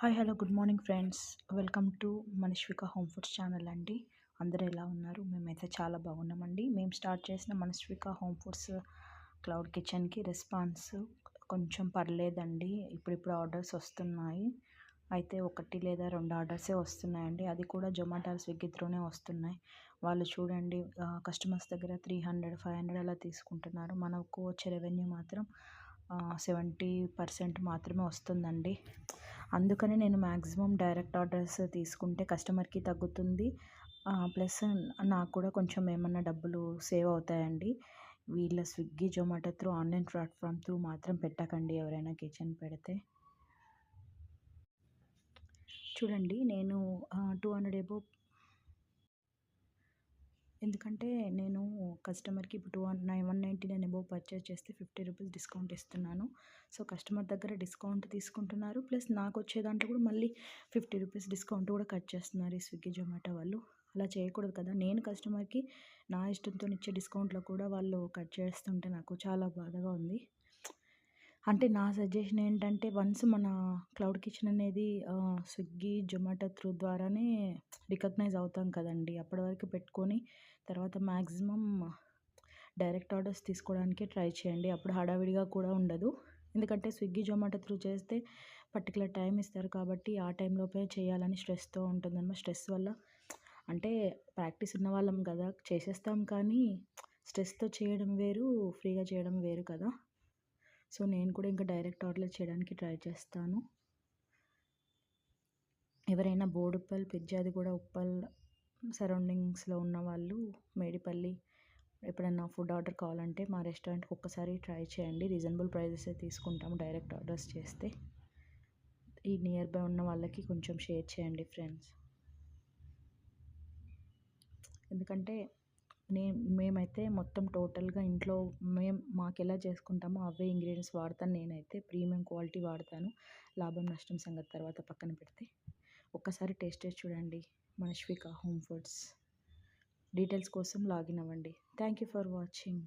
Hi hello good morning friends. Welcome to Manaswika home foods channel అండి. అందరూ ఎలా ఉన్నారు? మేమైతే చాలా బాగున్నామండి. మేము స్టార్ట్ చేసిన మనశ్విక హోమ్ ఫుడ్స్ క్లౌడ్ కిచెన్కి రెస్పాన్స్ కొంచెం పర్లేదండి. ఇప్పుడిప్పుడు ఆర్డర్స్ వస్తున్నాయి. అయితే 1 లేదా 2 ఆర్డర్సే వస్తున్నాయండి. అది కూడా జొమాటో స్విగ్గీ త్రూనే వస్తున్నాయి. వాళ్ళు చూడండి కస్టమర్స్ దగ్గర 300 500 అలా తీసుకుంటున్నారు. మనకు వచ్చే రెవెన్యూ మాత్రం 70% మాత్రమే వస్తుందండి. అందుకని నేను మ్యాక్సిమం డైరెక్ట్ ఆర్డర్స్ తీసుకుంటే కస్టమర్కి తగ్గుతుంది. ప్లస్ నాకు కూడా కొంచెం ఏమన్నా డబ్బులు సేవ్ అవుతాయండి. వీళ్ళ Swiggy Zomato through online platform through మాత్రం పెట్టకండి ఎవరైనా కిచెన్ పెడితే. చూడండి నేను 200 అబోవ్, ఎందుకంటే నేను కస్టమర్కి ఇప్పుడు 199 అబోవ్ పర్చేస్ చేస్తే 50 రూపీస్ డిస్కౌంట్ ఇస్తున్నాను. సో కస్టమర్ దగ్గర డిస్కౌంట్ తీసుకుంటున్నారు, ప్లస్ నాకు వచ్చే దాంట్లో కూడా మళ్ళీ 50 రూపీస్ డిస్కౌంట్ కూడా కట్ చేస్తున్నారు ఈ స్విగ్గీ జొమాటో వాళ్ళు. అలా చేయకూడదు కదా. నేను కస్టమర్కి నా ఇష్టంతో ఇచ్చే డిస్కౌంట్లో కూడా వాళ్ళు కట్ చేస్తుంటే నాకు చాలా బాధగా ఉంది. అంటే నా సజెషన్ ఏంటంటే, వన్స్ మన క్లౌడ్ కిచెన్ అనేది స్విగ్గీ జొమాటో త్రూ ద్వారానే రికగ్నైజ్ అవుతాం కదండి. అప్పటి వరకు పెట్టుకొని తర్వాత మ్యాక్సిమం డైరెక్ట్ ఆర్డర్స్ తీసుకోవడానికే ట్రై చేయండి. అప్పుడు హడావిడిగా కూడా ఉండదు. ఎందుకంటే స్విగ్గీ జొమాటో త్రూ చేస్తే పర్టికులర్ టైం ఇస్తారు కాబట్టి ఆ టైంలోపే చేయాలని స్ట్రెస్తో ఉంటుందన్నమాట. స్ట్రెస్ వల్ల అంటే ప్రాక్టీస్ ఉన్న వాళ్ళం కదా, చేసేస్తాం. కానీ స్ట్రెస్తో చేయడం వేరు, ఫ్రీగా చేయడం వేరు కదా. సో నేను కూడా ఇంకా డైరెక్ట్ ఆర్డర్ చేయడానికి ట్రై చేస్తాను. ఎవరైనా బోడుప్పల్, పిర్జాదిగూడ, ఉప్పల్ సరౌండింగ్స్లో ఉన్న వాళ్ళు, మేడిపల్లి ఎప్పుడైనా ఫుడ్ ఆర్డర్ కావాలంటే మా రెస్టారెంట్కి ఒక్కసారి ట్రై చేయండి. రీజనబుల్ ప్రైజెసే తీసుకుంటాము డైరెక్ట్ ఆర్డర్స్ చేస్తే. ఈ నియర్ బై ఉన్న వాళ్ళకి కొంచెం షేర్ చేయండి ఫ్రెండ్స్. ఎందుకంటే మేమైతే మొత్తం టోటల్గా ఇంట్లో మాకు ఎలా చేసుకుంటామో అవే ఇంగ్రీడియంట్స్ వాడతాను. నేనైతే ప్రీమియం క్వాలిటీ వాడతాను. లాభం నష్టం సంగతి తర్వాత పక్కన పెడితే ఒక్కసారి టేస్ట్ చేసి చూడండి. మనశ్విక హోమ్ ఫుడ్స్ డీటెయిల్స్ కోసం లాగిన్ అవ్వండి. Thank you for watching.